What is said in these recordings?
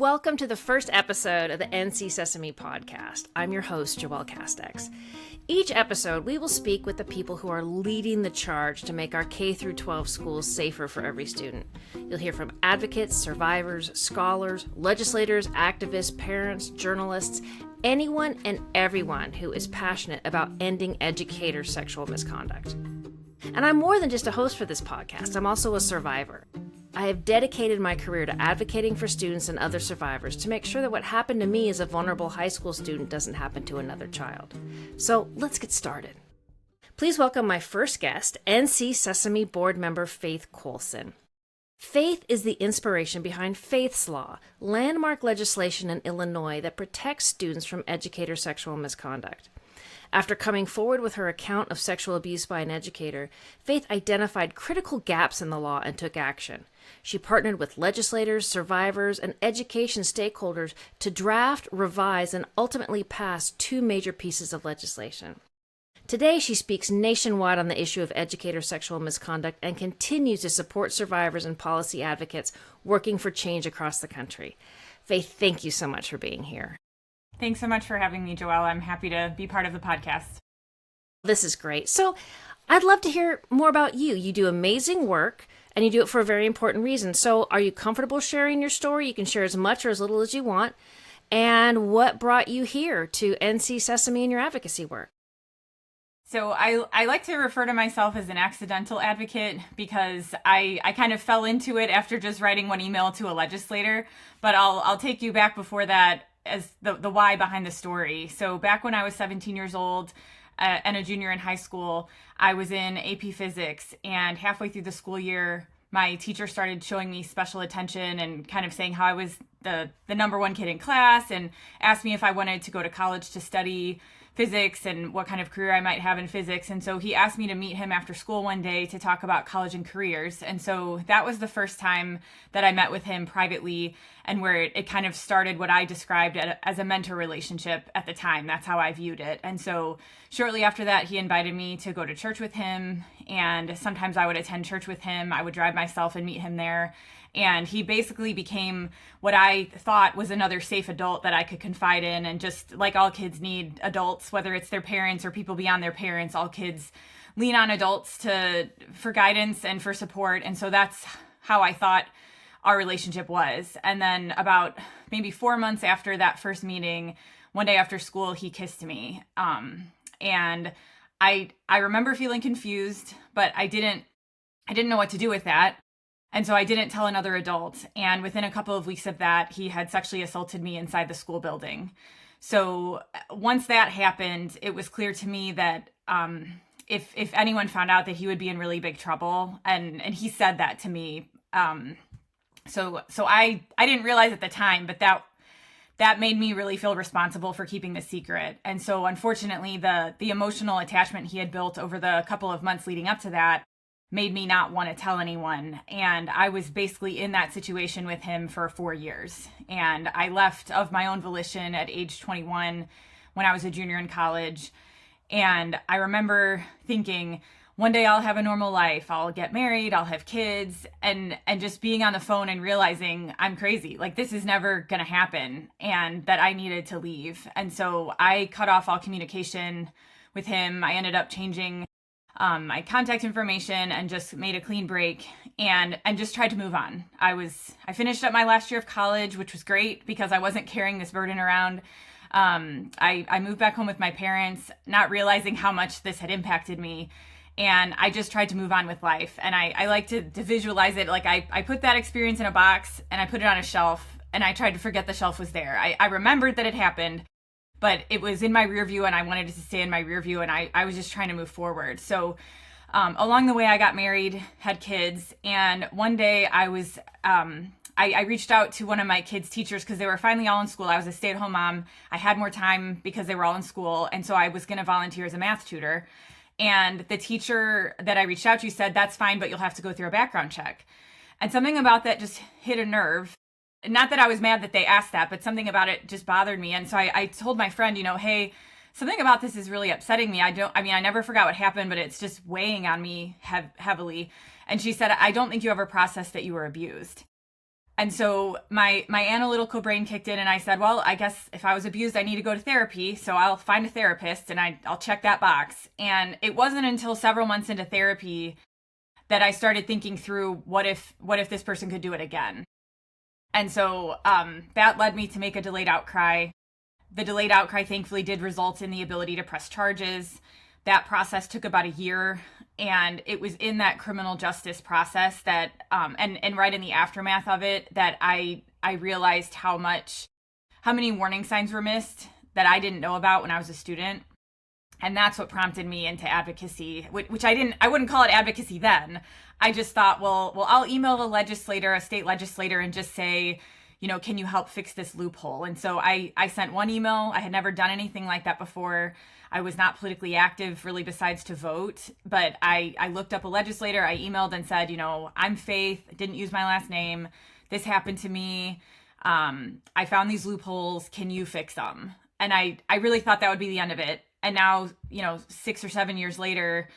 Welcome to the first episode of the NC Sesame podcast. I'm your host, Joelle Castex. Each episode, we will speak with the people who are leading the charge to make our K-12 schools safer for every student. You'll hear from advocates, survivors, scholars, legislators, activists, parents, journalists, anyone and everyone who is passionate about ending educators' sexual misconduct. And I'm more than just a host for this podcast. I'm also a survivor. I have dedicated my career to advocating for students and other survivors to make sure that what happened to me as a vulnerable high school student doesn't happen to another child. So let's get started. Please welcome my first guest, NC Sesame board member Faith Colson. Faith is the inspiration behind Faith's Law, landmark legislation in Illinois that protects students from educator sexual misconduct. After coming forward with her account of sexual abuse by an educator, Faith identified critical gaps in the law and took action. She partnered with legislators, survivors, and education stakeholders to draft, revise, and ultimately pass two major pieces of legislation. Today, she speaks nationwide on the issue of educator sexual misconduct and continues to support survivors and policy advocates working for change across the country. Faith, thank you so much for being here. Thanks so much for having me, Joelle. I'm happy to be part of the podcast. This is great. So I'd love to hear more about you. You do amazing work, and you do it for a very important reason. So are you comfortable sharing your story? You can share as much or as little as you want. And what brought you here to NC Sesame and your advocacy work? So I like to refer to myself as an accidental advocate because I kind of fell into it after just writing one email to a legislator. But I'll take you back before that as the why behind the story. So back when I was 17 years old and a junior in high school, I was in AP Physics, and halfway through the school year, my teacher started showing me special attention and kind of saying how I was the number one kid in class, and asked me if I wanted to go to college to study physics and what kind of career I might have in physics. And so he asked me to meet him after school one day to talk about college and careers. And so that was the first time that I met with him privately, and where it kind of started what I described as a mentor relationship at the time. That's how I viewed it. And so shortly after that, he invited me to go to church with him. And sometimes I would attend church with him. I would drive myself and meet him there. And he basically became what I thought was another safe adult that I could confide in. And just like all kids need adults, whether it's their parents or people beyond their parents, all kids lean on adults for guidance and for support. And so that's how I thought our relationship was. And then about maybe 4 months after that first meeting, one day after school, he kissed me. And I remember feeling confused, but I didn't know what to do with that. And so I didn't tell another adult. And within a couple of weeks of that, he had sexually assaulted me inside the school building. So once that happened, it was clear to me that if anyone found out, that he would be in really big trouble. And he said that to me. So I didn't realize at the time, but that made me really feel responsible for keeping the secret. And so unfortunately, the emotional attachment he had built over the couple of months leading up to that made me not want to tell anyone. And I was basically in that situation with him for 4 years. And I left of my own volition at age 21 when I was a junior in college. And I remember thinking, one day I'll have a normal life. I'll get married, I'll have kids, and just being on the phone and realizing I'm crazy. Like, this is never going to happen, and that I needed to leave. And so I cut off all communication with him. I ended up changing my contact information and just made a clean break and just tried to move on. I finished up my last year of college, which was great because I wasn't carrying this burden around. I moved back home with my parents, not realizing how much this had impacted me. And I just tried to move on with life. And I like to visualize it. Like I put that experience in a box and I put it on a shelf, and I tried to forget the shelf was there. I remembered that it happened, but it was in my rear view, and I wanted it to stay in my rear view, and I was just trying to move forward. So along the way, I got married, had kids, and one day I reached out to one of my kids' teachers because they were finally all in school. I was a stay-at-home mom. I had more time because they were all in school, and so I was going to volunteer as a math tutor. And the teacher that I reached out to said, "That's fine, but you'll have to go through a background check." And something about that just hit a nerve. Not that I was mad that they asked that, but something about it just bothered me. And so I told my friend, hey, something about this is really upsetting me. I never forgot what happened, but it's just weighing on me heavily. And she said, "I don't think you ever processed that you were abused." And so my analytical brain kicked in and I said, well, I guess if I was abused, I need to go to therapy. So I'll find a therapist and I'll check that box. And it wasn't until several months into therapy that I started thinking through what if this person could do it again. And so that led me to make a delayed outcry. The delayed outcry thankfully did result in the ability to press charges. That process took about a year. And it was in that criminal justice process that, and right in the aftermath of it, that I realized how many warning signs were missed that I didn't know about when I was a student. And that's what prompted me into advocacy, which I wouldn't call it advocacy then. I just thought, well, I'll email a state legislator, and just say, can you help fix this loophole? And so I sent one email. I had never done anything like that before. I was not politically active really besides to vote, but I looked up a legislator. I emailed and said, I'm Faith, didn't use my last name. This happened to me. I found these loopholes. Can you fix them? And I really thought that would be the end of it. And now, 6 or 7 years later,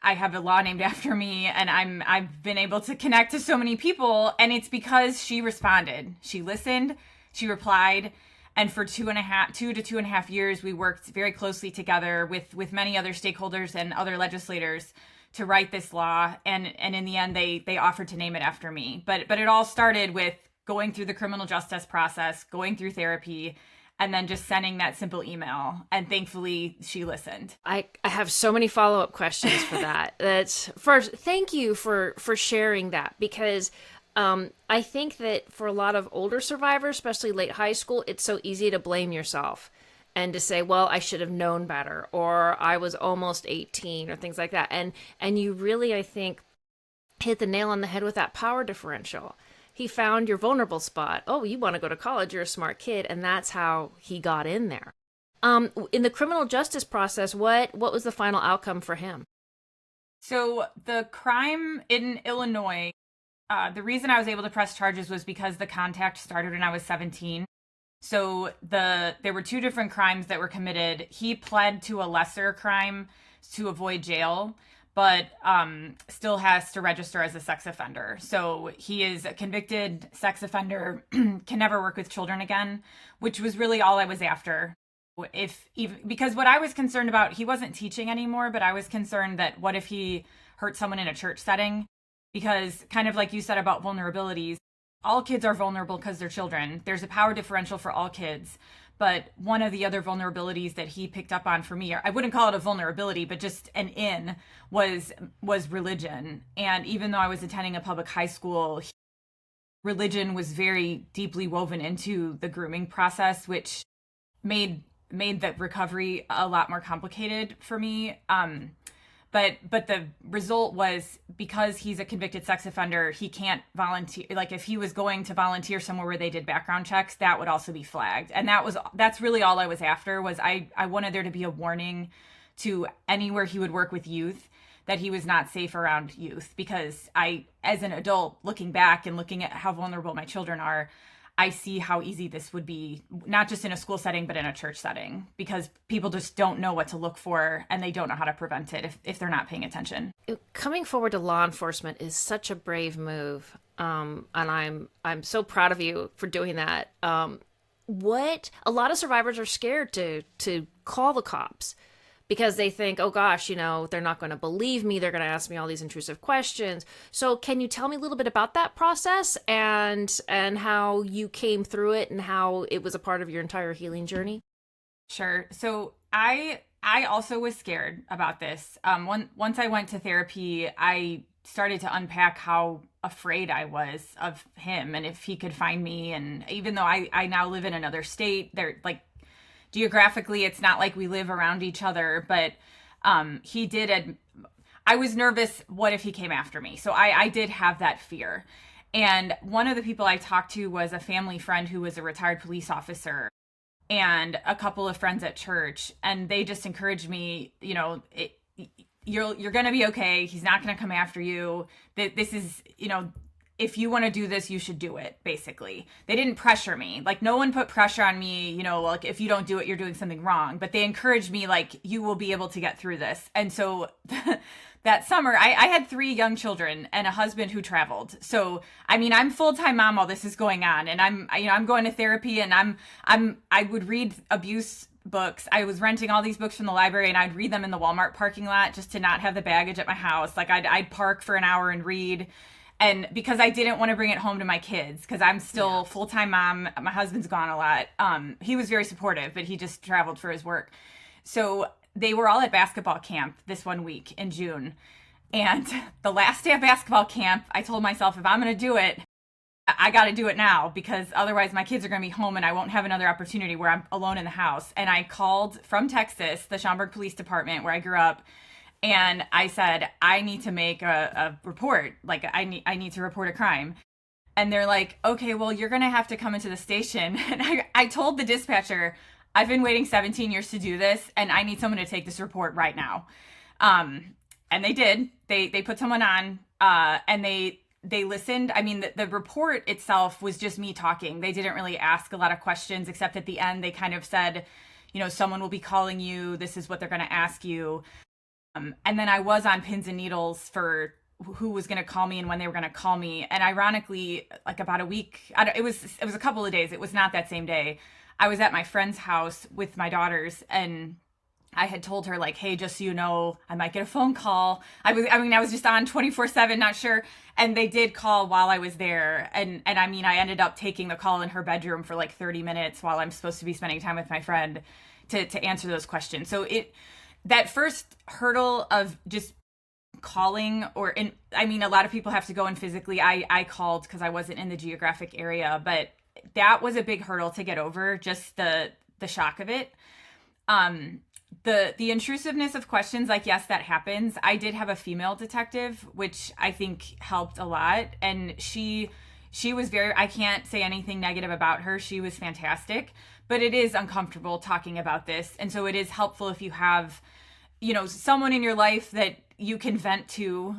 I have a law named after me, and I've been able to connect to so many people, and it's because she responded. She listened, she replied, and for 2 to 2.5 years, we worked very closely together with many other stakeholders and other legislators to write this law. And in the end, they offered to name it after me. But it all started with going through the criminal justice process, going through therapy, and then just sending that simple email. And thankfully, she listened. I have so many follow-up questions for that. That's first, thank you for sharing that, because I think that for a lot of older survivors, especially late high school, it's so easy to blame yourself and to say, well, I should have known better, or I was almost 18, or things like that. And you really, I think, hit the nail on the head with that power differential. He found your vulnerable spot. Oh, you want to go to college, you're a smart kid. And that's how he got in there. In the criminal justice process, what was the final outcome for him? So the crime in Illinois, the reason I was able to press charges was because the contact started when I was 17. So there were 2 different crimes that were committed. He pled to a lesser crime to avoid jail, but still has to register as a sex offender. So he is a convicted sex offender, can never work with children again, which was really all I was after. Because what I was concerned about, he wasn't teaching anymore, but I was concerned that what if he hurt someone in a church setting? Because kind of like you said about vulnerabilities, all kids are vulnerable because they're children. There's a power differential for all kids. But one of the other vulnerabilities that he picked up on for me, I wouldn't call it a vulnerability, but just was religion. And even though I was attending a public high school, religion was very deeply woven into the grooming process, which made the recovery a lot more complicated for me. But the result was, because he's a convicted sex offender, he can't volunteer. Like, if he was going to volunteer somewhere where they did background checks, that would also be flagged. And that's really all I was after. Was I wanted there to be a warning to anywhere he would work with youth that he was not safe around youth. Because as an adult, looking back and looking at how vulnerable my children are, I see how easy this would be, not just in a school setting, but in a church setting, because people just don't know what to look for, and they don't know how to prevent it if they're not paying attention. Coming forward to law enforcement is such a brave move, and I'm so proud of you for doing that. A lot of survivors are scared to call the cops, because they think, oh gosh, they're not going to believe me. They're going to ask me all these intrusive questions. So can you tell me a little bit about that process and how you came through it and how it was a part of your entire healing journey? Sure. So I also was scared about this. Once I went to therapy, I started to unpack how afraid I was of him and if he could find me. And even though I now live in another state, they're like, geographically, it's not like we live around each other, but I was nervous, what if he came after me? So I did have that fear. And one of the people I talked to was a family friend who was a retired police officer, and a couple of friends at church. And they just encouraged me, you're going to be okay. He's not going to come after you. This is, if you want to do this, you should do it, basically. They didn't pressure me. Like, no one put pressure on me, you know, like, if you don't do it, you're doing something wrong. But they encouraged me, like, you will be able to get through this. And so that summer, I had 3 young children and a husband who traveled. So, I mean, I'm full-time mom while this is going on. And I'm going to therapy, and I would read abuse books. I was renting all these books from the library, and I'd read them in the Walmart parking lot just to not have the baggage at my house. Like, I'd park for an hour and read. And because I didn't want to bring it home to my kids, because I'm still full-time mom. My husband's gone a lot. He was very supportive, but he just traveled for his work. So they were all at basketball camp this one week in June. And the last day of basketball camp, I told myself, if I'm going to do it, I got to do it now, because otherwise my kids are going to be home and I won't have another opportunity where I'm alone in the house. And I called from Texas, the Schaumburg Police Department, where I grew up. And I said, I need to make a report. Like, I need to report a crime. And they're like, okay, well, you're going to have to come into the station. And I told the dispatcher, I've been waiting 17 years to do this, and I need someone to take this report right now. And they did. They put someone on, and they listened. I mean, the report itself was just me talking. They didn't really ask a lot of questions, except at the end, they kind of said, you know, someone will be calling you. This is what they're going to ask you. And then I was on pins and needles for who was going to call me and when they were going to call me. And ironically, like about a week, it was a couple of days. It was not that same day. I was at my friend's house with my daughters, and I had told her, like, hey, just so you know, I might get a phone call. I was just on 24/7, not sure. And they did call while I was there. And I mean, I ended up taking the call in her bedroom for like 30 minutes while I'm supposed to be spending time with my friend to answer those questions. So that first hurdle of just calling, I mean, a lot of people have to go in physically. I called because I wasn't in the geographic area, but that was a big hurdle to get over, just the shock of it. The intrusiveness of questions, like, yes, that happens. I did have a female detective, which I think helped a lot. And she was I can't say anything negative about her. She was fantastic, but it is uncomfortable talking about this. And so it is helpful if you have, you know, someone in your life that you can vent to.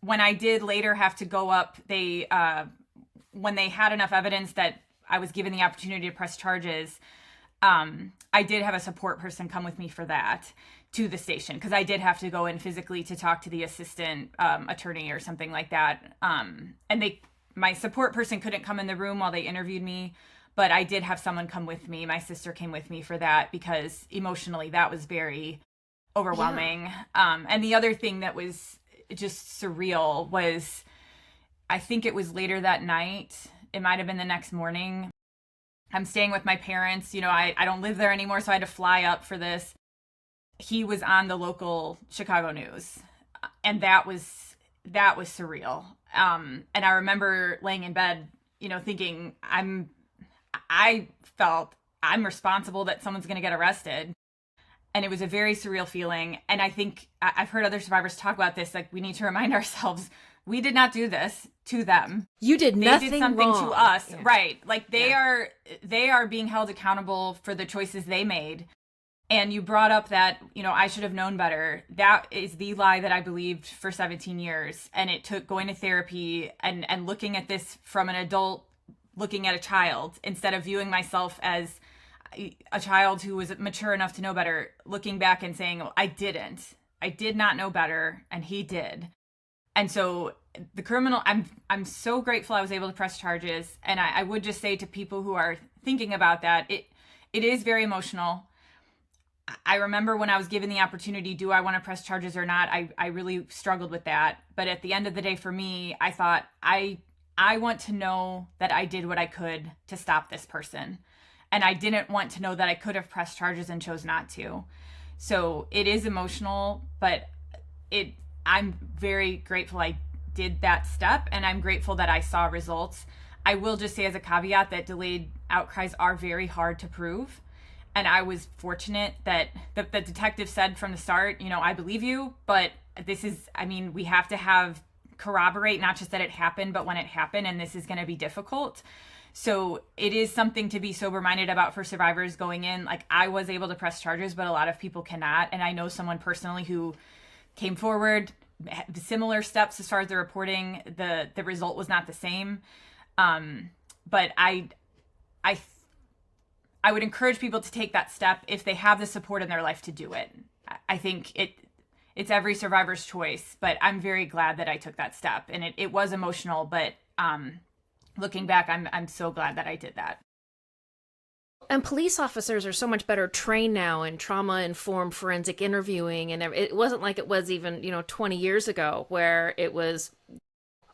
When I did later have to go up, when they had enough evidence that I was given the opportunity to press charges, I did have a support person come with me for that to the station, because I did have to go in physically to talk to the assistant attorney or something like that. And my support person couldn't come in the room while they interviewed me, but I did have someone come with me. My sister came with me for that, because emotionally that was very overwhelming. Yeah. And the other thing that was just surreal was, I think it was later that night, it might have been the next morning, I'm staying with my parents. You know, I don't live there anymore, so I had to fly up for this. He was on the local Chicago news, and that was surreal. And I remember laying in bed, you know, thinking I felt I'm responsible that someone's going to get arrested. And it was a very surreal feeling. And I think I've heard other survivors talk about this. Like, we need to remind ourselves, we did not do this to them. You did nothing wrong. They did something wrong. to us. Yeah. Right. Like, they are being held accountable for the choices they made. And you brought up that, you know, I should have known better. That is the lie that I believed for 17 years. And it took going to therapy and looking at this from an adult looking at a child, instead of viewing myself as a child who was mature enough to know better, looking back and saying, well, I did not know better, and he did. And so the criminal, I'm so grateful I was able to press charges. And I would just say to people who are thinking about that, it is very emotional. I remember when I was given the opportunity, do I want to press charges or not? I really struggled with that. But at the end of the day, for me, I thought, I want to know that I did what I could to stop this person. And I didn't want to know that I could have pressed charges and chose not to. So it is emotional, but I'm very grateful I did that step, and I'm grateful that I saw results. I will just say as a caveat that delayed outcries are very hard to prove. And I was fortunate that the detective said from the start, you know, I believe you, but this is, I mean, we have to corroborate not just that it happened, but when it happened, and this is going to be difficult. So it is something to be sober-minded about for survivors going in. Like, I was able to press charges, but a lot of people cannot. And I know someone personally who came forward, similar steps as far as the reporting. The result was not the same. But I would encourage people to take that step if they have the support in their life to do it. I think it's every survivor's choice, but I'm very glad that I took that step, and it was emotional, but looking back, I'm so glad that I did that. And police officers are so much better trained now in trauma-informed forensic interviewing, and it wasn't like it was even 20 years ago, where it was,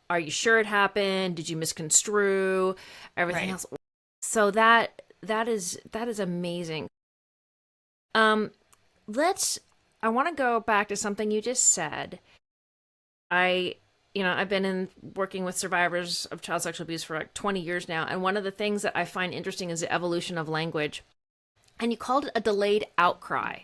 are you sure it happened? Did you misconstrue everything else? So that is amazing. I want to go back to something you just said. I've been working with survivors of child sexual abuse for like 20 years now. And one of the things that I find interesting is the evolution of language. And you called it a delayed outcry.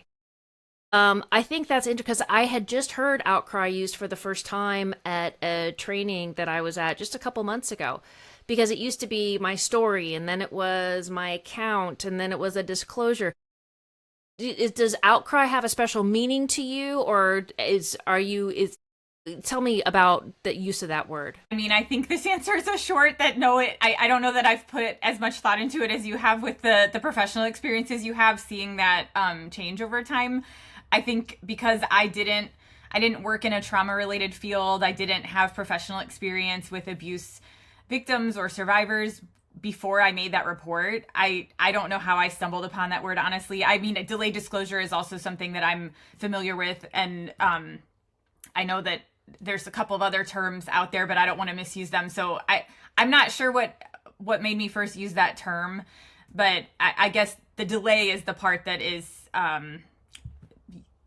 I think that's interesting because I had just heard outcry used for the first time at a training that I was at just a couple months ago, because it used to be my story, and then it was my account, and then it was a disclosure. Does outcry have a special meaning to you, or tell me about the use of that word. I mean, I think this answer is so short that I don't know that I've put as much thought into it as you have with the professional experiences you have, seeing that change over time. I think because I didn't work in a trauma-related field, I didn't have professional experience with abuse victims or survivors before I made that report. I don't know how I stumbled upon that word, honestly. I mean, delayed disclosure is also something that I'm familiar with, and I know that there's a couple of other terms out there, but I don't want to misuse them. So I'm not sure what made me first use that term, but I guess the delay is the part that is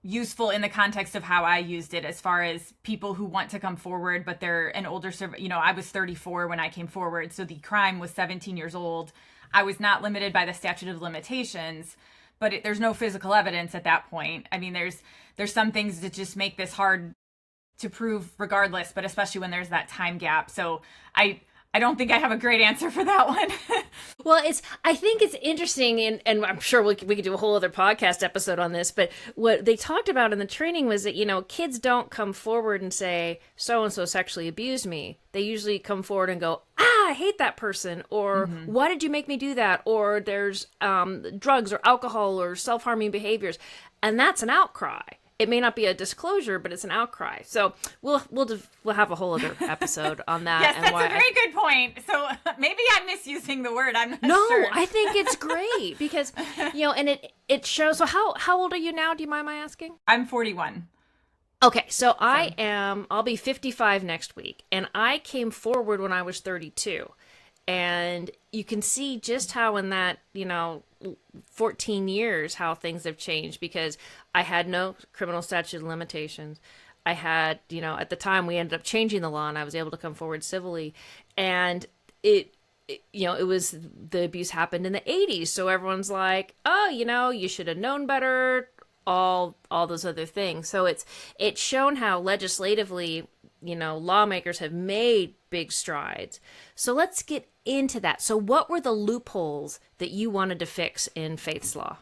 useful in the context of how I used it, as far as people who want to come forward, but they're an older I was 34 when I came forward, so the crime was 17 years old. I was not limited by the statute of limitations, but there's no physical evidence at that point. I mean, there's some things that just make this hard to prove regardless, but especially when there's that time gap. So I don't think I have a great answer for that one. Well, I think it's interesting, and I'm sure we could do a whole other podcast episode on this, but what they talked about in the training was that, kids don't come forward and say, so-and-so sexually abused me. They usually come forward and go, I hate that person, or why did you make me do that? Or there's drugs or alcohol or self-harming behaviors. And that's an outcry. It may not be a disclosure, but it's an outcry. So we'll have a whole other episode on that. Yes, that's a very good point. So maybe I'm misusing the word. I'm not sure. No, I think it's great because, and it shows. So how old are you now? Do you mind my asking? I'm 41. Okay, so I'll be 55 next week, and I came forward when I was 32. And you can see just how in that, 14 years, how things have changed, because I had no criminal statute of limitations. I had, at the time we ended up changing the law and I was able to come forward civilly. And it was, the abuse happened in the 80s. So everyone's like, oh, you should have known better, all those other things. So it's shown how legislatively, lawmakers have made big strides. So let's get into that. So what were the loopholes that you wanted to fix in Faith's law?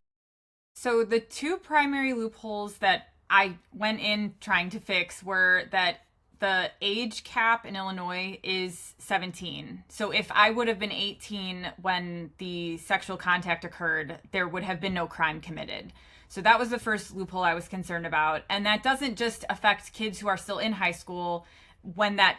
So the two primary loopholes that I went in trying to fix were that the age cap in Illinois is 17. So if I would have been 18 when the sexual contact occurred, there would have been no crime committed. So that was the first loophole I was concerned about. And that doesn't just affect kids who are still in high school when that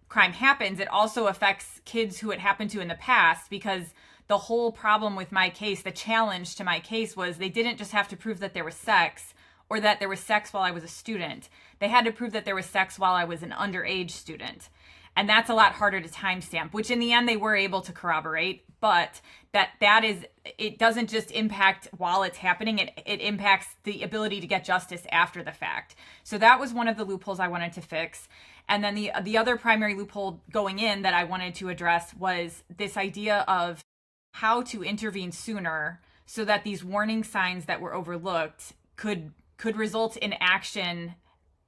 crime happens. It also affects kids who it happened to in the past, because the whole problem with my case, the challenge to my case, was they didn't just have to prove that there was sex or that there was sex while I was a student. They had to prove that there was sex while I was an underage student. And that's a lot harder to timestamp, which in the end they were able to corroborate. But that is, it doesn't just impact while it's happening, it impacts the ability to get justice after the fact. So that was one of the loopholes I wanted to fix. And then the other primary loophole going in that I wanted to address was this idea of how to intervene sooner so that these warning signs that were overlooked could result in action,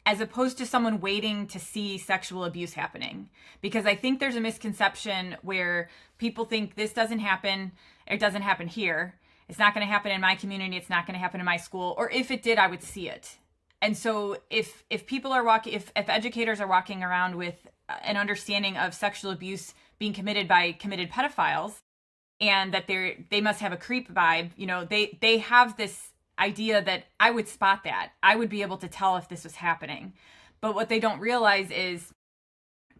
as opposed to someone waiting to see sexual abuse happening. Because I think there's a misconception where people think this doesn't happen, it doesn't happen here, it's not going to happen in my community, it's not going to happen in my school, or if it did, I would see it. And so if people are if educators are walking around with an understanding of sexual abuse being committed by committed pedophiles, and that they must have a creep vibe, they have this idea that I would spot that. I would be able to tell if this was happening. But what they don't realize is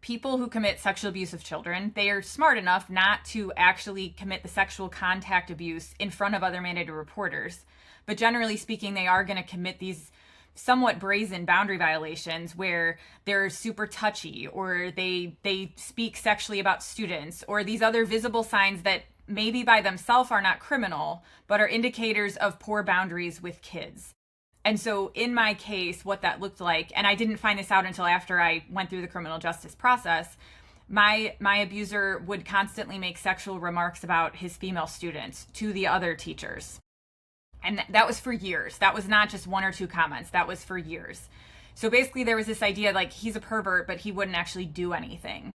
people who commit sexual abuse of children, they are smart enough not to actually commit the sexual contact abuse in front of other mandated reporters. But generally speaking, they are going to commit these somewhat brazen boundary violations where they're super touchy, or they speak sexually about students, or these other visible signs that maybe by themselves are not criminal, but are indicators of poor boundaries with kids. And so in my case, what that looked like, and I didn't find this out until after I went through the criminal justice process, my abuser would constantly make sexual remarks about his female students to the other teachers. And that was for years. That was not just one or two comments. That was for years. So basically there was this idea like he's a pervert, but he wouldn't actually do anything.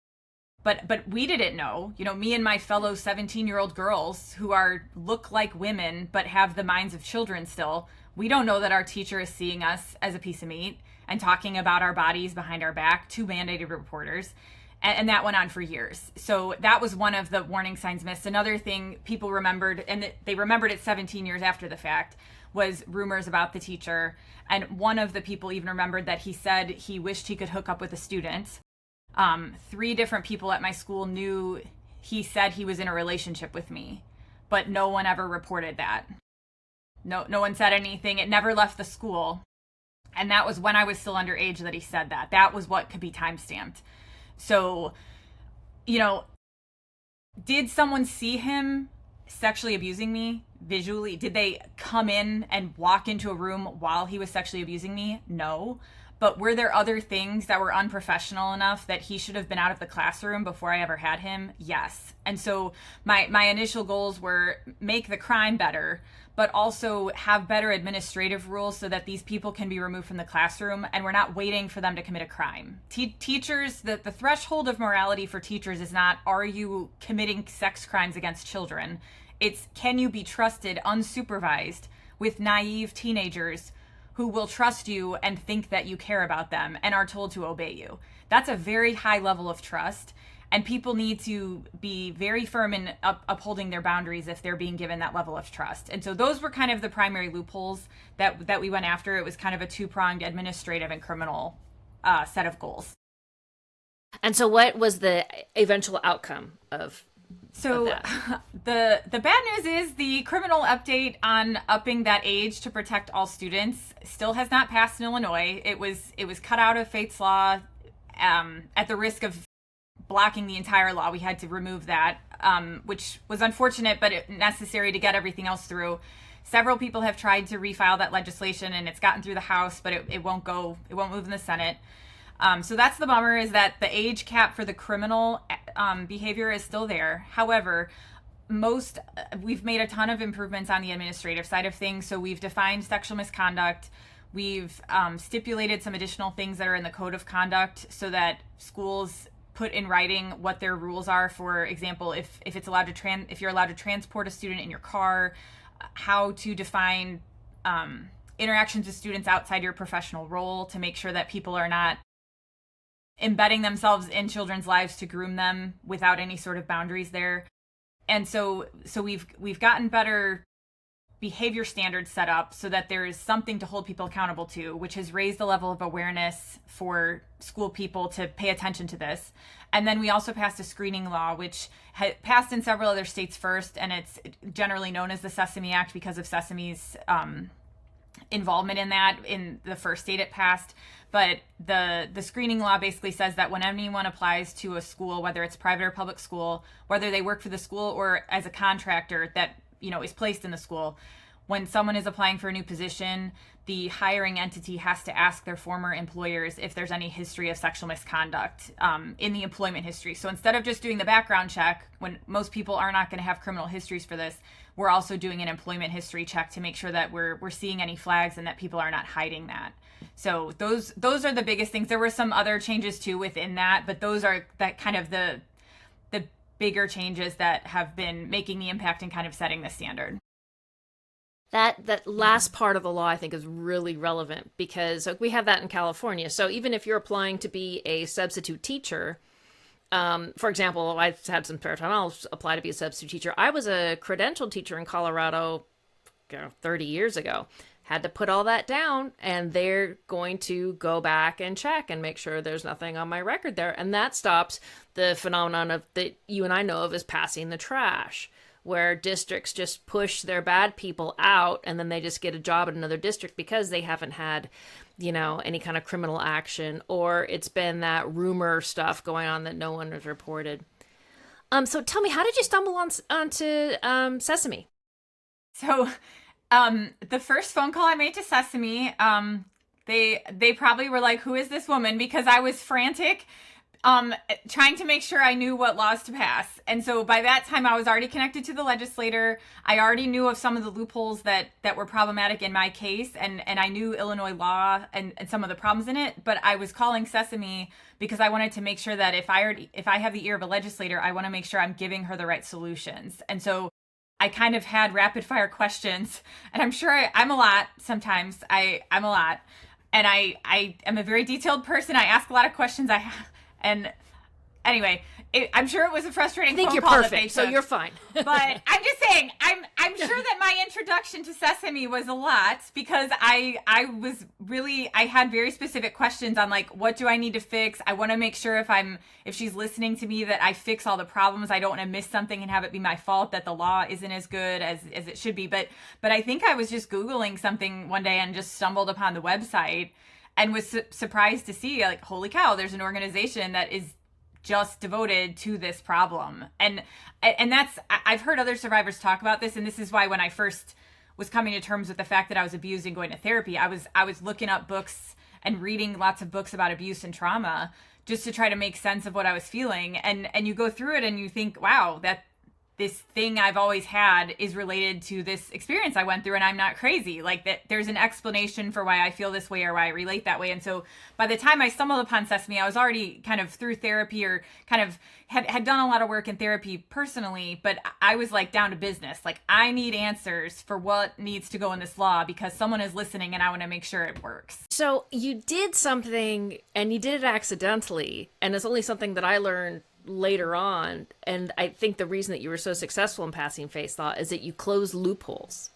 But we didn't know, me and my fellow 17-year-old girls who look like women but have the minds of children still, we don't know that our teacher is seeing us as a piece of meat and talking about our bodies behind our back to mandated reporters. And that went on for years. So that was one of the warning signs missed. Another thing people remembered, and they remembered it 17 years after the fact, was rumors about the teacher. And one of the people even remembered that he said he wished he could hook up with a student. 3 different people at my school knew he said he was in a relationship with me, but no one ever reported that. No one said anything. It never left the school. And that was when I was still underage that he said that. That was what could be timestamped. So, did someone see him sexually abusing me visually? Did they come in and walk into a room while he was sexually abusing me? No. But were there other things that were unprofessional enough that he should have been out of the classroom before I ever had him? Yes. And so my initial goals were make the crime better, but also have better administrative rules so that these people can be removed from the classroom and we're not waiting for them to commit a crime. Teachers, the threshold of morality for teachers is not, are you committing sex crimes against children? It's, can you be trusted unsupervised with naive teenagers who will trust you and think that you care about them and are told to obey you? That's a very high level of trust, and people need to be very firm in upholding their boundaries if they're being given that level of trust. And so those were kind of the primary loopholes that we went after. It was kind of a 2-pronged administrative and criminal set of goals. And so what was the eventual outcome of So the bad news is the criminal update on upping that age to protect all students still has not passed in Illinois. It was cut out of Fate's law at the risk of blocking the entire law. We had to remove that, which was unfortunate, but necessary to get everything else through. Several people have tried to refile that legislation, and it's gotten through the House, but it won't move in the Senate. So that's the bummer, is that the age cap for the criminal behavior is still there. However, we've made a ton of improvements on the administrative side of things. So we've defined sexual misconduct. We've stipulated some additional things that are in the code of conduct so that schools put in writing what their rules are. For example, if it's allowed to if you're allowed to transport a student in your car, how to define interactions with students outside your professional role to make sure that people are not embedding themselves in children's lives to groom them without any sort of boundaries there. And so we've gotten better behavior standards set up so that there is something to hold people accountable to, which has raised the level of awareness for school people to pay attention to this. And then we also passed a screening law, which passed in several other states first, and it's generally known as the Sesame Act because of Sesame's involvement in that in the first state it passed. But the screening law basically says that when anyone applies to a school, whether it's private or public school, whether they work for the school or as a contractor that is placed in the school, when someone is applying for a new position, the hiring entity has to ask their former employers if there's any history of sexual misconduct in the employment history. So instead of just doing the background check, when most people are not going to have criminal histories for this, we're also doing an employment history check to make sure that we're seeing any flags and that people are not hiding that. So those are the biggest things. There were some other changes too within that, but those are that kind of the bigger changes that have been making the impact and kind of setting the standard. That last part of the law, I think, is really relevant because we have that in California. So even if you're applying to be a substitute teacher, for example, I've had some spare time, I'll apply to be a substitute teacher. I was a credentialed teacher in Colorado 30 years ago. Had to put all that down, and they're going to go back and check and make sure there's nothing on my record there. And that stops the phenomenon of that you and I know of as passing the trash, where districts just push their bad people out and then they just get a job at another district because they haven't had, any kind of criminal action, or it's been that rumor stuff going on that no one has reported. So tell me, how did you stumble onto Sesame? So, the first phone call I made to Sesame, they probably were like, "Who is this woman?" Because I was frantic, trying to make sure I knew what laws to pass. And so by that time, I was already connected to the legislator. I already knew of some of the loopholes that were problematic in my case, and I knew Illinois law and some of the problems in it. But I was calling Sesame because I wanted to make sure that if I have the ear of a legislator, I want to make sure I'm giving her the right solutions. And so I kind of had rapid fire questions, and I'm sure I'm a lot sometimes. I'm a lot, and I am a very detailed person. I ask a lot of questions. And anyway, I'm sure it was a frustrating phone call. I think you're that perfect, so you're fine. But I'm just saying, I'm sure that my introduction to Sesame was a lot because I had very specific questions on like, what do I need to fix? I want to make sure if she's listening to me that I fix all the problems. I don't want to miss something and have it be my fault that the law isn't as good as it should be. But I think I was just Googling something one day and just stumbled upon the website and was surprised to see, like, holy cow, there's an organization that is just devoted to this problem. And that's, I've heard other survivors talk about this, and this is why when I first was coming to terms with the fact that I was abused and going to therapy, I was looking up books and reading lots of books about abuse and trauma just to try to make sense of what I was feeling. And you go through it and you think, wow, that this thing I've always had is related to this experience I went through, and I'm not crazy. Like, that there's an explanation for why I feel this way or why I relate that way. And so by the time I stumbled upon Sesame, I was already kind of through therapy, or kind of had done a lot of work in therapy personally, but I was like down to business. Like, I need answers for what needs to go in this law because someone is listening and I want to make sure it works. So you did something, and you did it accidentally, and it's only something that I learned later on, and I think the reason that you were so successful in passing face law is that you close loopholes.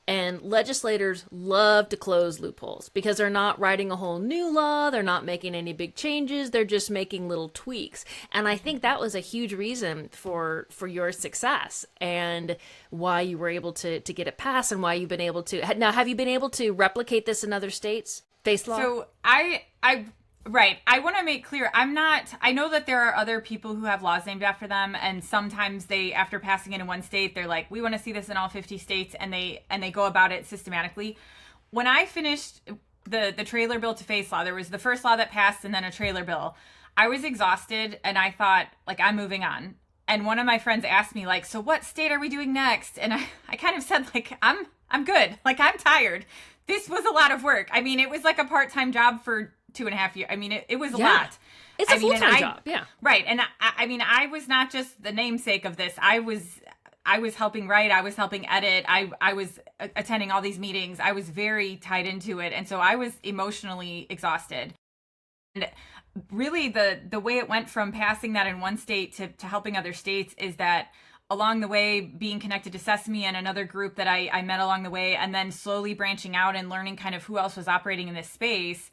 And legislators love to close loopholes because they're not writing a whole new law, they're not making any big changes, they're just making little tweaks. And I think that was a huge reason for your success and why you were able to get it passed, and why you've been able to. Now, have you been able to replicate this in other states, face law? So Right. I want to make clear, I know that there are other people who have laws named after them, and sometimes they, after passing it in one state, they're like, we want to see this in all 50 states, and they go about it systematically. When I finished the trailer bill to face law, there was the first law that passed and then a trailer bill. I was exhausted, and I thought, like, I'm moving on. And one of my friends asked me, like, so what state are we doing next? And I kind of said, like, I'm good. Like, I'm tired. This was a lot of work. I mean, it was like a part-time job for 2.5 years. I mean, it was a lot. It's a full-time job. Yeah. Right. And I mean, I was not just the namesake of this. I was helping write. I was helping edit. I was attending all these meetings. I was very tied into it. And so I was emotionally exhausted. And really the way it went from passing that in one state to helping other states is that along the way, being connected to Sesame and another group that I met along the way, and then slowly branching out and learning kind of who else was operating in this space,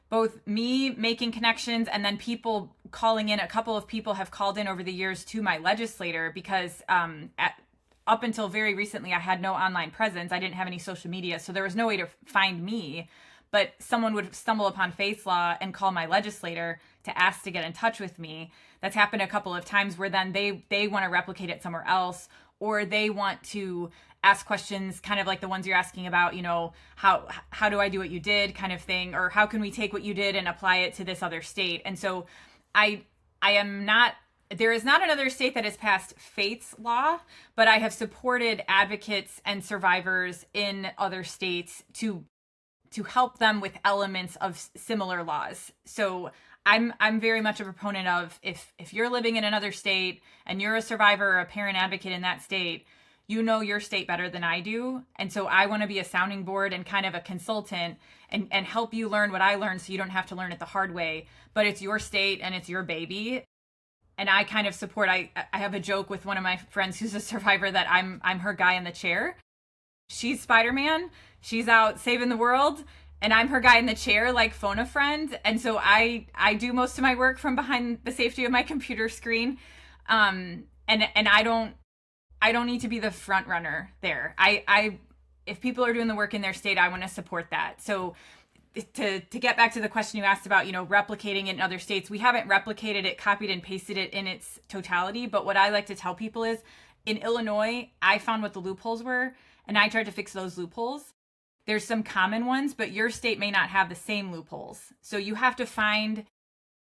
both me making connections and then people calling in. A couple of people have called in over the years to my legislator because up until very recently, I had no online presence. I didn't have any social media, so there was no way to find me. But someone would stumble upon face law and call my legislator to ask to get in touch with me. That's happened a couple of times where then they want to replicate it somewhere else, or they want to ask questions kind of like the ones you're asking about, how do I do what you did kind of thing, or how can we take what you did and apply it to this other state. And so there is not another state that has passed Fate's law, but I have supported advocates and survivors in other states to help them with elements of similar laws. So I'm very much a proponent of if you're living in another state and you're a survivor or a parent advocate in that state, you know your state better than I do. And so I want to be a sounding board and kind of a consultant and help you learn what I learned so you don't have to learn it the hard way. But it's your state and it's your baby. And I kind of support, I have a joke with one of my friends who's a survivor that I'm her guy in the chair. She's Spider-Man. She's out saving the world. And I'm her guy in the chair, like phone a friend. And so I do most of my work from behind the safety of my computer screen. And I don't need to be the front runner there. If people are doing the work in their state, I want to support that. So to get back to the question you asked about, replicating it in other states, we haven't replicated it, copied and pasted it in its totality. But what I like to tell people is in Illinois, I found what the loopholes were and I tried to fix those loopholes. There's some common ones, but your state may not have the same loopholes. So you have to find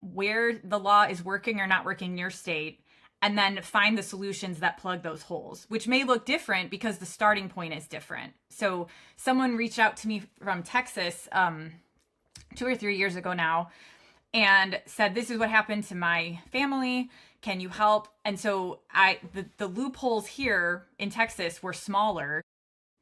where the law is working or not working in your state, and then find the solutions that plug those holes, which may look different because the starting point is different. So someone reached out to me from Texas 2 or 3 years ago now and said, this is what happened to my family. Can you help? And so the loopholes here in Texas were smaller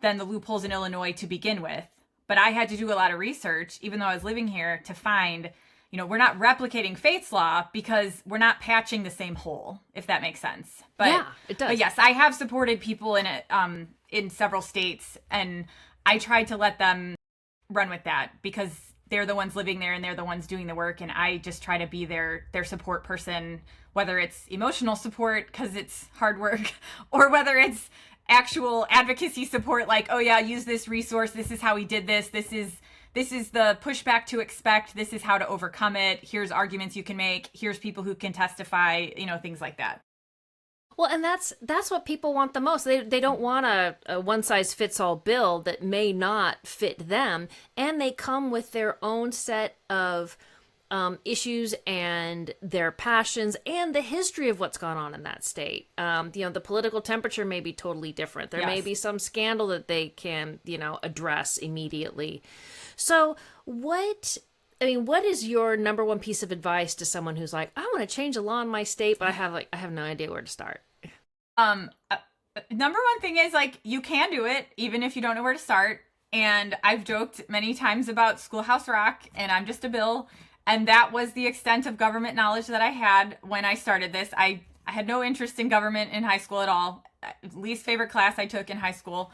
than the loopholes in Illinois to begin with. But I had to do a lot of research, even though I was living here, to find, we're not replicating Faith's law because we're not patching the same hole, if that makes sense. But, yeah, it does. But yes, I have supported people in it in several states, and I tried to let them run with that because they're the ones living there and they're the ones doing the work, and I just try to be their support person, whether it's emotional support because it's hard work, or whether it's actual advocacy support, like, oh yeah, use this resource, this is how we did this is the pushback to expect, this is how to overcome it, here's arguments you can make, here's people who can testify, things like that. Well, and that's what people want the most. They don't want a one-size-fits-all bill that may not fit them, and they come with their own set of issues and their passions and the history of what's gone on in that state. The political temperature may be totally different. There may be some scandal that they can, address immediately. So what is your number one piece of advice to someone who's like, I want to change the law in my state, but I have no idea where to start? Number one thing is, like, you can do it even if you don't know where to start. And I've joked many times about Schoolhouse Rock and I'm just a bill. And that was the extent of government knowledge that I had when I started this. I had no interest in government in high school at all. Least favorite class I took in high school.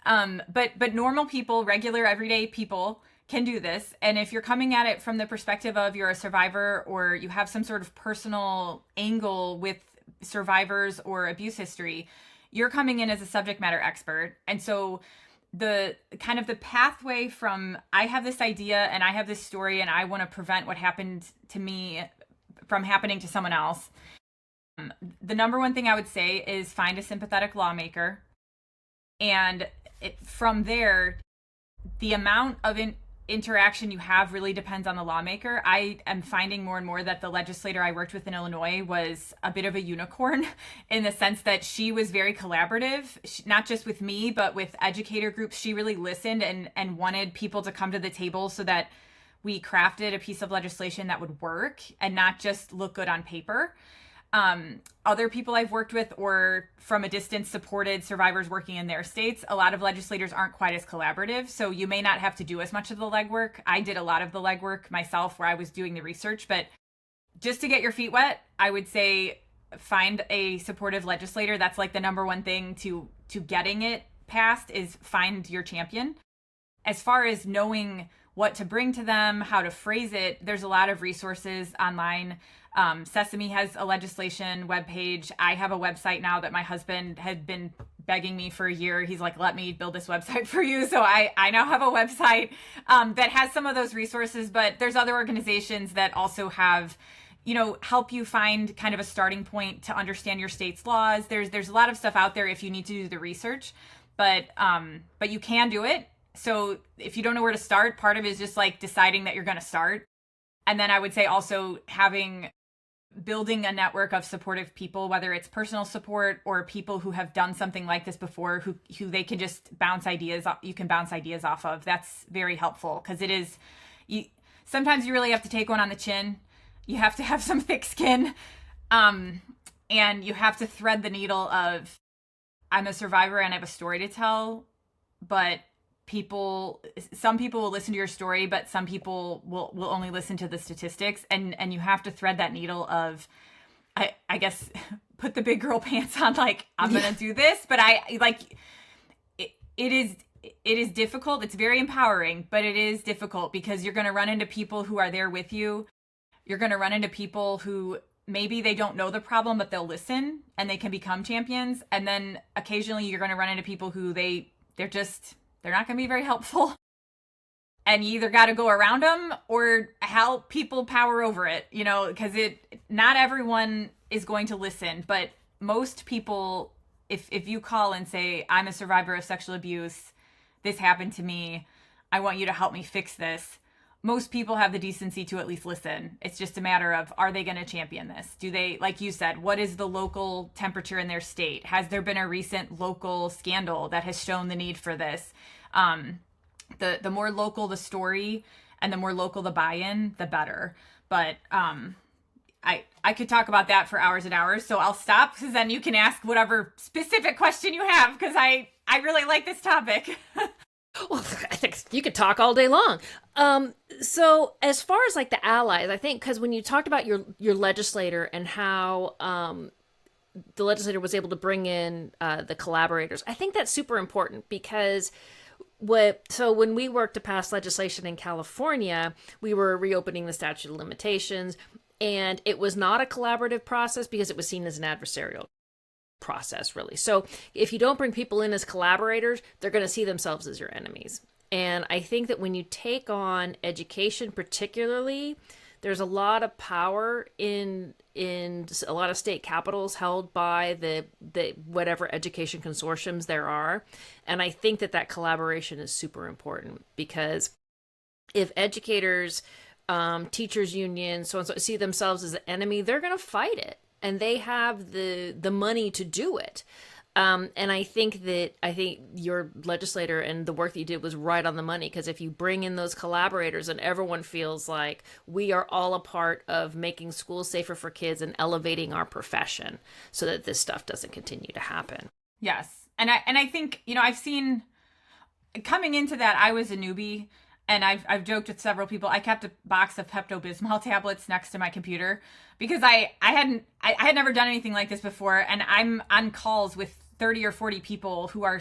But normal people, regular, everyday people can do this. And if you're coming at it from the perspective of you're a survivor or you have some sort of personal angle with survivors or abuse history, you're coming in as a subject matter expert. And so the kind of the pathway from I have this idea and I have this story and I want to prevent what happened to me from happening to someone else. The number one thing I would say is find a sympathetic lawmaker. And from there, the amount of interaction you have really depends on the lawmaker. I am finding more and more that the legislator I worked with in Illinois was a bit of a unicorn in the sense that she was very collaborative, not just with me, but with educator groups. She really listened and wanted people to come to the table so that we crafted a piece of legislation that would work and not just look good on paper. Other people I've worked with or from a distance supported survivors working in their states, a lot of legislators aren't quite as collaborative. So you may not have to do as much of the legwork. I did a lot of the legwork myself where I was doing the research, but just to get your feet wet, I would say find a supportive legislator. That's like the number one thing to getting it passed is find your champion. As far as knowing what to bring to them, how to phrase it, there's a lot of resources online. Sesame has a legislation webpage. I have a website now that my husband had been begging me for a year. He's like, let me build this website for you. So I now have a website that has some of those resources, but there's other organizations that also have, help you find kind of a starting point to understand your state's laws. There's a lot of stuff out there if you need to do the research, but you can do it. So if you don't know where to start, part of it is just like deciding that you're going to start. And then I would say also building a network of supportive people, whether it's personal support or people who have done something like this before, who they can just bounce ideas off. You can bounce ideas off of. That's very helpful because it is. Sometimes you really have to take one on the chin. You have to have some thick skin, and you have to thread the needle of. I'm a survivor and I have a story to tell, but some people will listen to your story, but some people will only listen to the statistics, and you have to thread that needle of, I guess, put the big girl pants on, like, I'm gonna do this, but I like it is difficult. It's very empowering, but it is difficult because you're going to run into people who are there with you. You're going to run into people who maybe they don't know the problem, but they'll listen and they can become champions. And then occasionally you're going to run into people who they're not going to be very helpful. And you either got to go around them or help people power over it, because not everyone is going to listen, but most people, if you call and say, I'm a survivor of sexual abuse, this happened to me, I want you to help me fix this, most people have the decency to at least listen. It's just a matter of, are they going to champion this? Do they, like you said, what is the local temperature in their state? Has there been a recent local scandal that has shown the need for this? The more local the story and the more local the buy-in, the better. But I could talk about that for hours and hours, so I'll stop, because then you can ask whatever specific question you have, because I really like this topic. Well, I think you could talk all day long. So as far as like the allies, I think, because when you talked about your legislator and how the legislator was able to bring in the collaborators, I think that's super important, because when we worked to pass legislation in California, we were reopening the statute of limitations, and it was not a collaborative process because it was seen as an adversarial process, really. So if you don't bring people in as collaborators, they're going to see themselves as your enemies. And I think that when you take on education particularly, there's a lot of power in a lot of state capitals held by the whatever education consortiums there are. And I think that collaboration is super important, because if educators, teachers unions, so and so, see themselves as an enemy, they're going to fight it, and they have the money to do it. And I think your legislator and the work that you did was right on the money, because if you bring in those collaborators and everyone feels like we are all a part of making schools safer for kids and elevating our profession so that this stuff doesn't continue to happen. Yes. And I think, I've seen, coming into that, I was a newbie. And I've joked with several people. I kept a box of Pepto-Bismol tablets next to my computer because I had never done anything like this before. And I'm on calls with 30 or 40 people who are,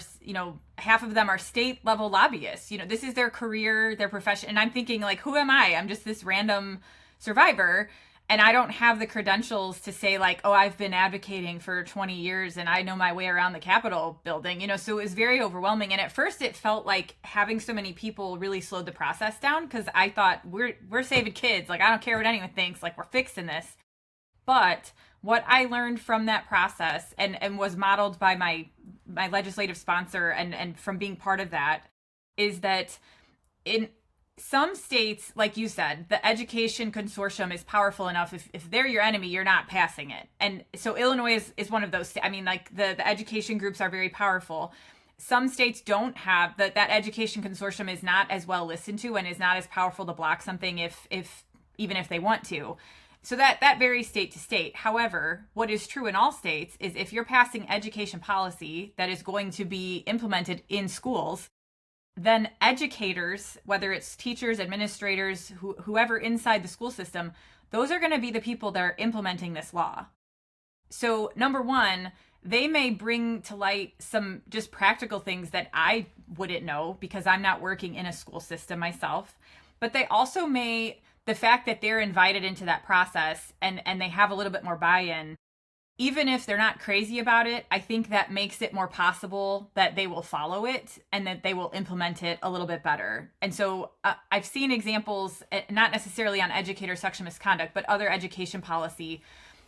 half of them are state level lobbyists. This is their career, their profession. And I'm thinking, like, who am I? I'm just this random survivor. And I don't have the credentials to say, like, oh, I've been advocating for 20 years and I know my way around the Capitol building, so it was very overwhelming. And at first it felt like having so many people really slowed the process down, because I thought we're saving kids. Like, I don't care what anyone thinks, like, we're fixing this. But what I learned from that process and was modeled by my legislative sponsor and from being part of that is that in some states, like you said, the education consortium is powerful enough. If they're your enemy, you're not passing it. And so Illinois is one of those. I mean, like, the education groups are very powerful. Some states don't have that education consortium is not as well listened to and is not as powerful to block something even if they want to. So that varies state to state. However, what is true in all states is if you're passing education policy that is going to be implemented in schools, then educators, whether it's teachers, administrators, whoever inside the school system, those are going to be the people that are implementing this law. So number one, they may bring to light some just practical things that I wouldn't know because I'm not working in a school system myself. But they also may, the fact that they're invited into that process and they have a little bit more buy-in, even if they're not crazy about it, I think that makes it more possible that they will follow it and that they will implement it a little bit better. And so I've seen examples, not necessarily on educator sexual misconduct, but other education policy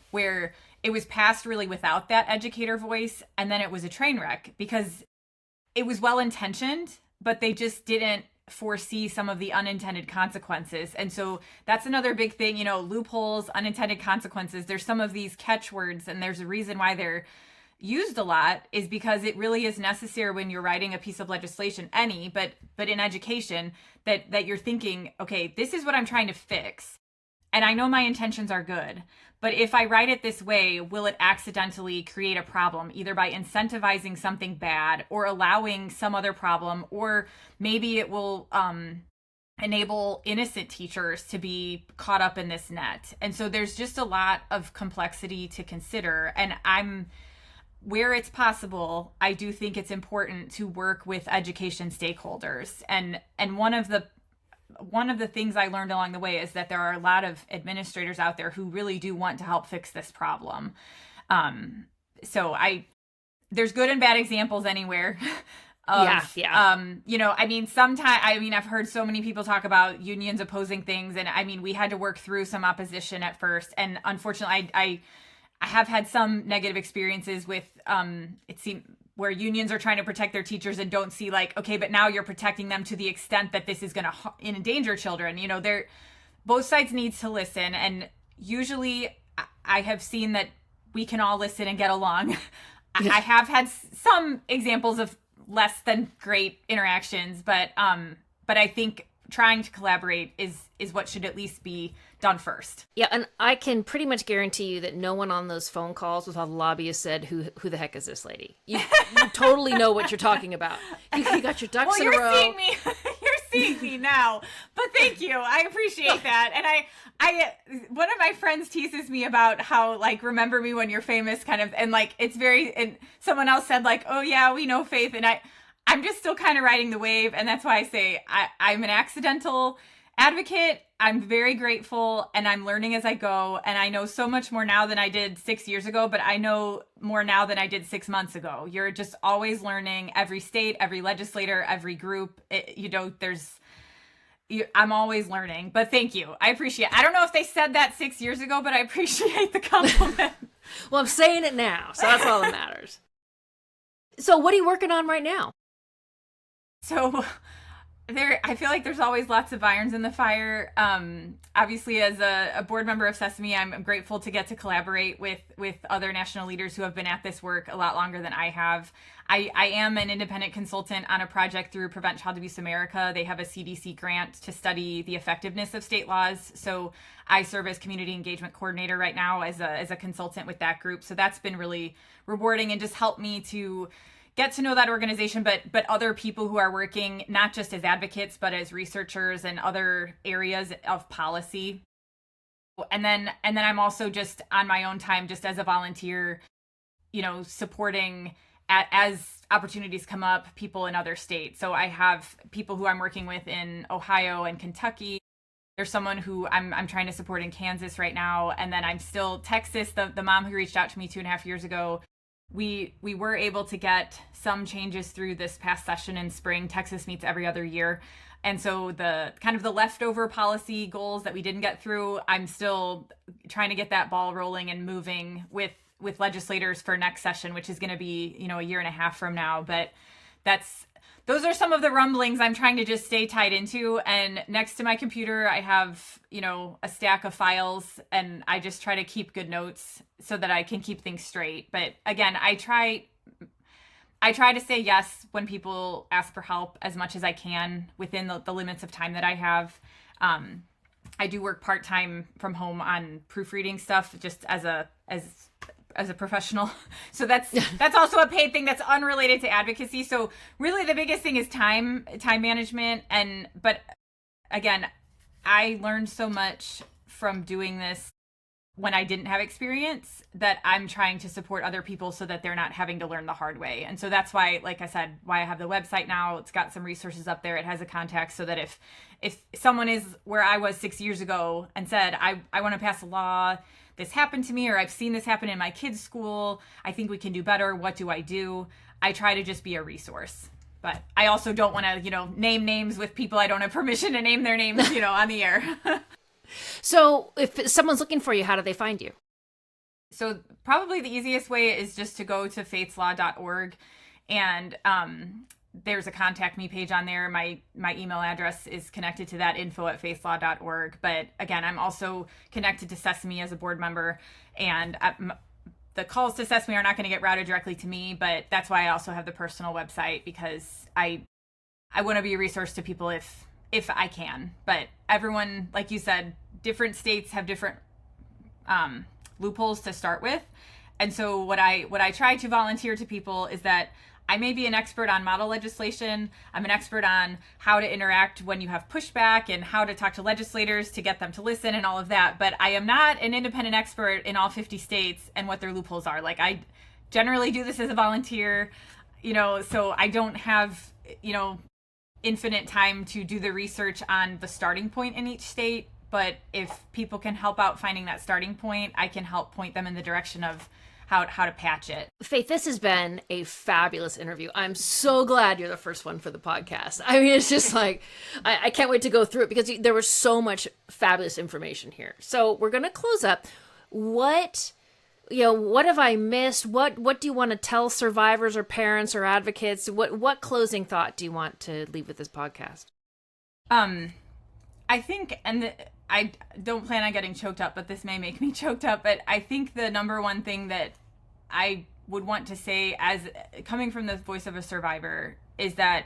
where it was passed really without that educator voice. And then it was a train wreck because it was well-intentioned, but they just didn't foresee some of the unintended consequences. And so that's another big thing, loopholes, unintended consequences. There's some of these catchwords, and there's a reason why they're used a lot is because it really is necessary when you're writing a piece of legislation, but in education, that you're thinking, okay, this is what I'm trying to fix. and I know my intentions are good, but if I write it this way, will it accidentally create a problem, either by incentivizing something bad or allowing some other problem, or maybe it will enable innocent teachers to be caught up in this net. And so there's just a lot of complexity to consider. And where it's possible, I do think it's important to work with education stakeholders. And one of the things I learned along the way is that there are a lot of administrators out there who really do want to help fix this problem. So there's good and bad examples anywhere. Sometimes, I've heard so many people talk about unions opposing things, and we had to work through some opposition at first. And unfortunately, I have had some negative experiences with, it seems, where unions are trying to protect their teachers and don't see okay, but now you're protecting them to the extent that this is going to endanger children. Both sides needs to listen. And usually I have seen that we can all listen and get along. I have had some examples of less than great interactions, but I think trying to collaborate is what should at least be done first. Yeah, and I can pretty much guarantee you that no one on those phone calls with all the lobbyists said, who the heck is this lady? You totally know what you're talking about. You got your ducks in a row. You're seeing me now. But thank you. I appreciate that. And I one of my friends teases me about how, remember me when you're famous kind of, and it's very, and someone else said oh yeah, we know Faith. And I'm just still kind of riding the wave. And that's why I say I'm an accidental advocate. I'm very grateful, and I'm learning as I go. And I know so much more now than I did 6 years ago, but I know more now than I did 6 months ago. You're just always learning. Every state, every legislator, every group, I'm always learning. But thank you. I appreciate it. I don't know if they said that 6 years ago, but I appreciate the compliment. Well, I'm saying it now, so that's all that matters. So what are you working on right now? So I feel like there's always lots of irons in the fire. Obviously, as a board member of Sesame, I'm grateful to get to collaborate with other national leaders who have been at this work a lot longer than I have. I am an independent consultant on a project through Prevent Child Abuse America. They have a CDC grant to study the effectiveness of state laws. So I serve as community engagement coordinator right now as a consultant with that group. So that's been really rewarding and just helped me to get to know that organization, but other people who are working not just as advocates, but as researchers and other areas of policy. And then I'm also just on my own time, just as a volunteer, supporting as opportunities come up, people in other states. So I have people who I'm working with in Ohio and Kentucky. There's someone who I'm trying to support in Kansas right now. And then I'm still Texas, the mom who reached out to me 2.5 years ago. We were able to get some changes through this past session in spring. Texas meets every other year. And so the kind of the leftover policy goals that we didn't get through, I'm still trying to get that ball rolling and moving with legislators for next session, which is going to be, a year and a half from now. But those are some of the rumblings I'm trying to just stay tied into. And next to my computer, I have, a stack of files, and I just try to keep good notes so that I can keep things straight. But again, I try to say yes when people ask for help as much as I can within the limits of time that I have. I do work part-time from home on proofreading stuff just as a professional. So that's also a paid thing that's unrelated to advocacy. So really the biggest thing is time management. But again, I learned so much from doing this when I didn't have experience that I'm trying to support other people so that they're not having to learn the hard way. And so that's why, like I said, why I have the website now. It's got some resources up there. It has a contact so that if someone is where I was 6 years ago and said, I want to pass a law, this happened to me, or I've seen this happen in my kids' school, I think we can do better, what do? I try to just be a resource. But I also don't want to, name names with people I don't have permission to name their names, on the air. So if someone's looking for you, how do they find you? So probably the easiest way is just to go to faithslaw.org, and there's a contact me page on there. My email address is connected to that, info@faithslaw.org. But again, I'm also connected to Sesame as a board member, and the calls to Sesame are not going to get routed directly to me, but that's why I also have the personal website, because I want to be a resource to people if I can. But everyone, like you said, different states have different loopholes to start with. And so what I try to volunteer to people is that I may be an expert on model legislation. I'm an expert on how to interact when you have pushback and how to talk to legislators to get them to listen and all of that. But I am not an independent expert in all 50 states and what their loopholes are. Like, I generally do this as a volunteer, so I don't have, infinite time to do the research on the starting point in each state. But if people can help out finding that starting point, I can help point them in the direction of how to patch it. Faith, this has been a fabulous interview. I'm so glad you're the first one for the podcast. I mean, it's just like, I can't wait to go through it because there was so much fabulous information here. So we're going to close up. What have I missed? What do you want to tell survivors or parents or advocates? What closing thought do you want to leave with this podcast? I think, I don't plan on getting choked up, but this may make me choked up. But I think the number one thing that I would want to say, as coming from the voice of a survivor, is that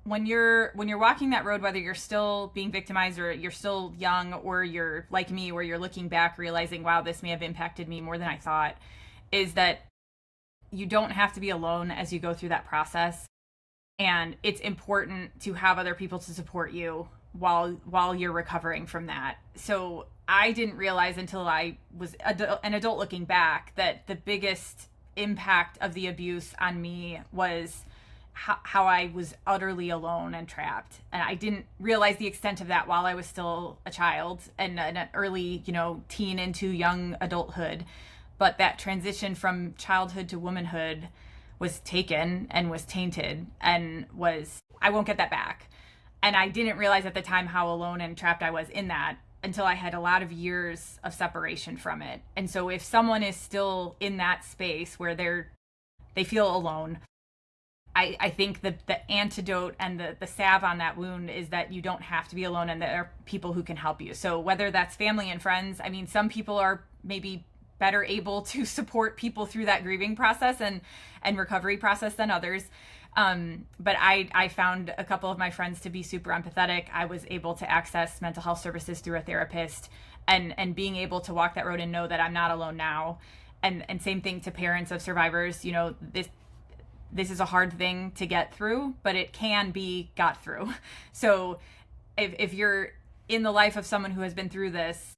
when you're walking that road, whether you're still being victimized or you're still young, or you're like me, where you're looking back, realizing, wow, this may have impacted me more than I thought, is that you don't have to be alone as you go through that process. And it's important to have other people to support you while you're recovering from that. So I didn't realize until I was an adult looking back that the biggest impact of the abuse on me was how I was utterly alone and trapped. And I didn't realize the extent of that while I was still a child and an early, teen into young adulthood. But that transition from childhood to womanhood was taken and was tainted and I won't get that back. And I didn't realize at the time how alone and trapped I was in that until I had a lot of years of separation from it. And so if someone is still in that space where they feel alone, I think that the antidote and the salve on that wound is that you don't have to be alone, and there are people who can help you. So whether that's family and friends, I mean, some people are maybe better able to support people through that grieving process and recovery process than others. But I found a couple of my friends to be super empathetic. I was able to access mental health services through a therapist, and being able to walk that road and know that I'm not alone now. And same thing to parents of survivors. This is a hard thing to get through, but it can be got through. So if you're in the life of someone who has been through this,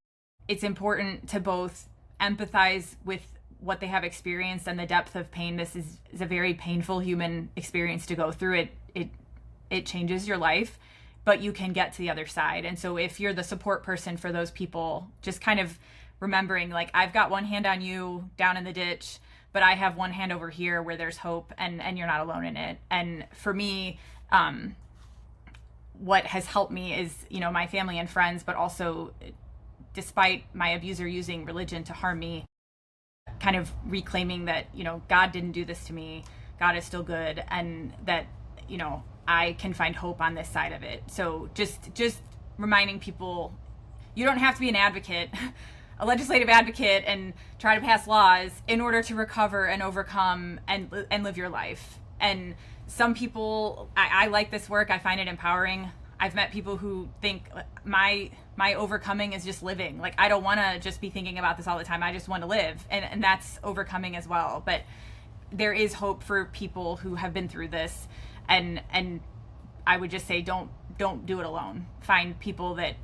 it's important to both empathize with what they have experienced and the depth of pain. This is a very painful human experience to go through. It changes your life, but you can get to the other side. And so if you're the support person for those people, just kind of remembering, like, I've got one hand on you down in the ditch, but I have one hand over here where there's hope, and you're not alone in it. And for me, what has helped me is, my family and friends, but also, despite my abuser using religion to harm me, kind of reclaiming that, God didn't do this to me. God is still good. And that, I can find hope on this side of it. So just reminding people, you don't have to be an advocate, a legislative advocate, and try to pass laws in order to recover and overcome and live your life. And some people, I like this work. I find it empowering. I've met people who think my overcoming is just living. Like, I don't want to just be thinking about this all the time. I just want to live. And that's overcoming as well. But there is hope for people who have been through this. And I would just say, don't do it alone. Find people that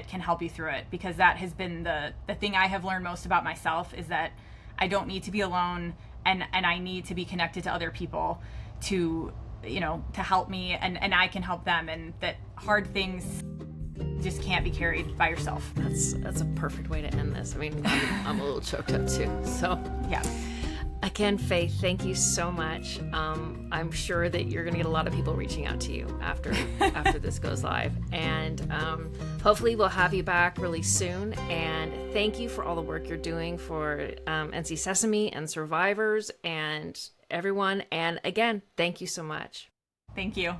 can help you through it, because that has been the thing I have learned most about myself, is that I don't need to be alone, and I need to be connected to other people to help me, and I can help them, and that hard things just can't be carried by yourself. That's a perfect way to end this. I mean, I'm a little choked up too. So yeah. Again, Faith, thank you so much. I'm sure that you're going to get a lot of people reaching out to you after this goes live. And hopefully we'll have you back really soon. And thank you for all the work you're doing for NC Sesame and survivors and everyone. And again, thank you so much. Thank you.